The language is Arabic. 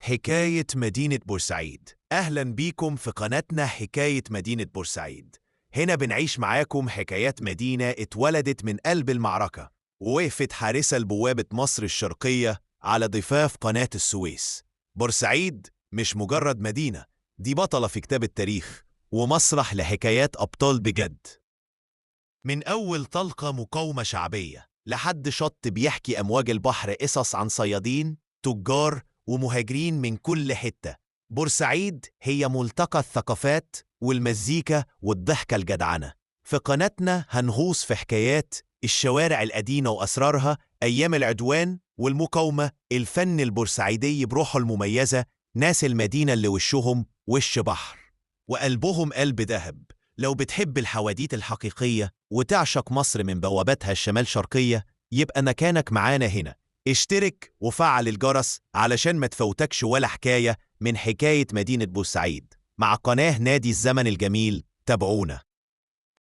حكاية مدينة بورسعيد. أهلا بيكم في قناتنا حكاية مدينة بورسعيد. هنا بنعيش معاكم حكايات مدينة اتولدت من قلب المعركة، ووقفت حارسة لبوابة مصر الشرقية على ضفاف قناة السويس. بورسعيد مش مجرد مدينة، دي بطلة في كتاب التاريخ ومسرح لحكايات أبطال بجد. من أول طلقة مقاومة شعبية لحد شط بيحكي أمواج البحر قصص عن صيادين، تجار ومهاجرين من كل حتة. بورسعيد هي ملتقى الثقافات والمزيكا والضحكة الجدعنة. في قناتنا هنغوص في حكايات الشوارع القديمة وأسرارها، أيام العدوان والمقاومة، الفن البورسعيدي بروحه المميزة، ناس المدينة اللي وشهم وش بحر وقلبهم قلب دهب. لو بتحب الحواديت الحقيقية وتعشق مصر من بوابتها الشمال شرقية، يبقى مكانك معانا هنا. اشترك وفعل الجرس علشان ما تفوتكش ولا حكاية من حكاية مدينة بورسعيد مع قناة نادي الزمن الجميل. تابعونا.